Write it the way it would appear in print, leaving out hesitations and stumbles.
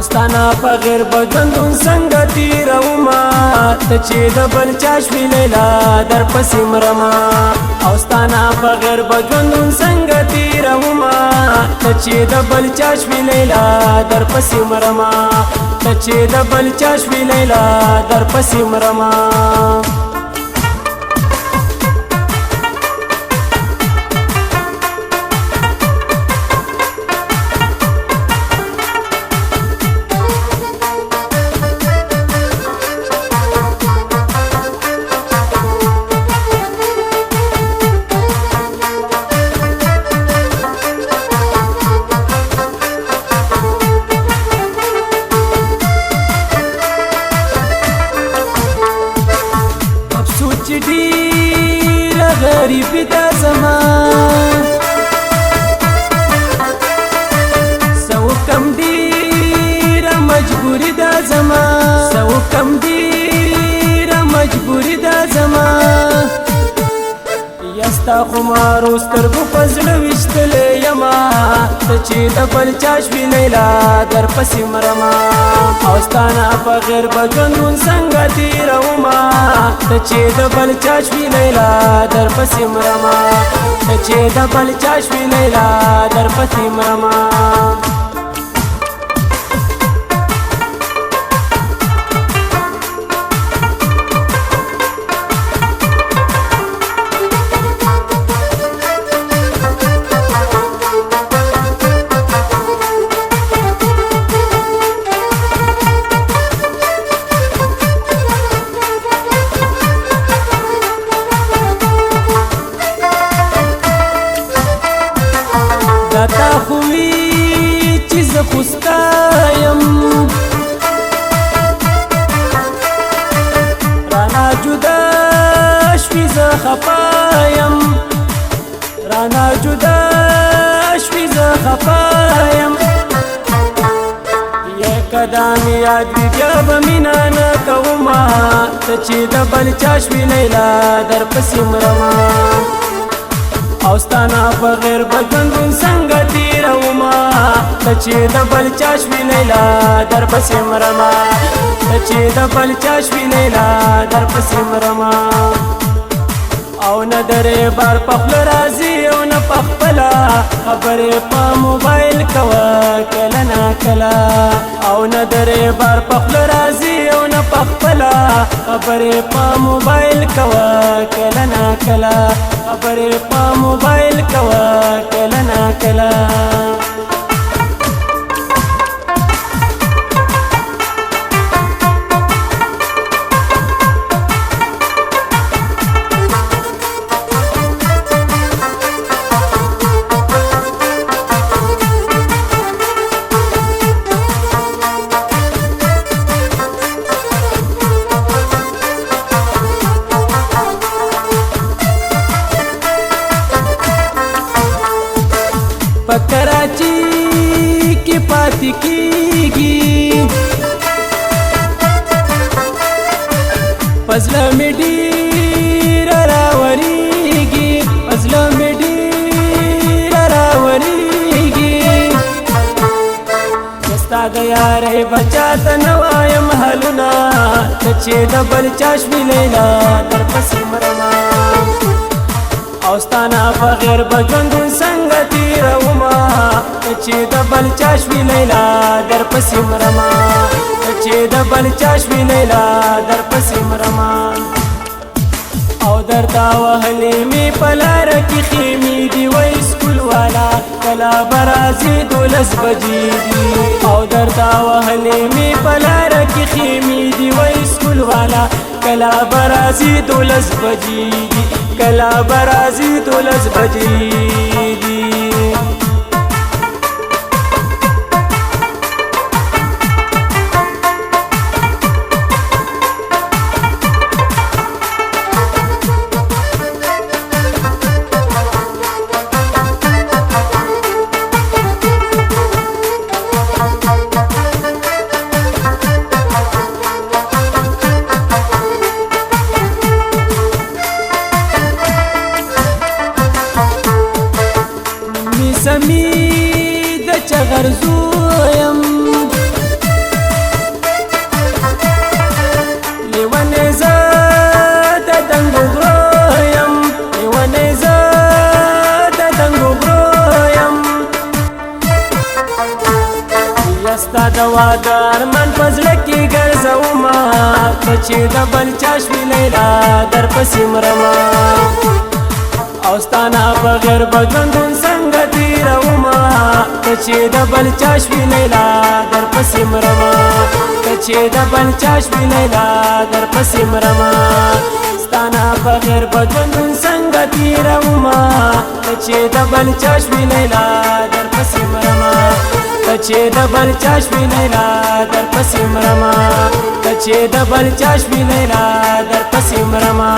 ستانا په غیر بجوندون څنګه تیروما ته چې د بل چا شوې لیلا در پسې مرما او ستانا په غیر بجوندون څنګه تیروما ته چې د بل چا شوې لیلا در پسې مرما ته چې د بل چا شوې لیلا در پسې مرما غریبی دا زمان سو کم دیر مجبوری دا زمان سو کم دیر مجبوری دا زمان یستا خمارو سترگو پزلو وشتلی یما ته چې د بل چا شوې لیلا در پسې مرما او ستانا په غیر بجوندون څنګه تیروما ته چې د بل چا شوې لیلا در پسې مرما ته چې د بل چا شوې لیلا در پسې مرما تا خوی چې زه خوستا یم رانا جدا شوي زه خفا یم رانا جدا شوي زه خفا یم قدم یاد وی بیا به مینا نه کومه ته چې د بل چا شوې لیلا در پسې مرما او ستانا په غیر بجوندون څنګه تیروما ته چې د بل چا شوې لیلا در پسې مرما ته چې د بل چا شوې لیلا در پسې مرما او نه درې بار په خوله راځي او نه په خپله خبرې په موبایل کوه کله ناکله او نه درې بار په خوله راځي او نه په خپله خبرې په موبایل کوه کله ناکله خبرې په موبایل کوه کله ناکله په کراچي کې پاتې کېږي فضله مې ډېره راورېږي فضله مې ډېره راورېږي ستا د یارۍ بچا ته نه وایم حالونه ته چې د بل چا شوې لیلا در پسې مرما او ستانا په غیر بجوندون څنګه تیروما ته چې د بل چا شوې لیلا در پسې مرما ته چې د بل چا شوې لیلا در پسې مرما او درته وهلې مې په لاره کې خیمې دي وای سکول والا کله به راځي 12 بجې دي او درته وهلې مې په لاره کې خیمې دي وای سکول والا کله به راځي 12 بجې دي کله به راځي 12 بجې دي سمی د چغر زویم ستا د واده ارمان په زړه کې ګرځومه ته چې د بل چا شوې لیلا درپسې مرمه او ستا نه بغیر به ژوندون څنګه تېرومه ته چې د بل چا شوې لیلا درپسې مرمه ته چې د بل چا شوې لیلا درپسې مرمه ستا نه بغیر به ژوندون څنګه تېرومه ته چې د بل چا شوې لیلا درپسې مرمه ته چې د بل چا شوې لیلا درپسې مرمه ته چې د بل چا شوې لیلا درپسې مرمه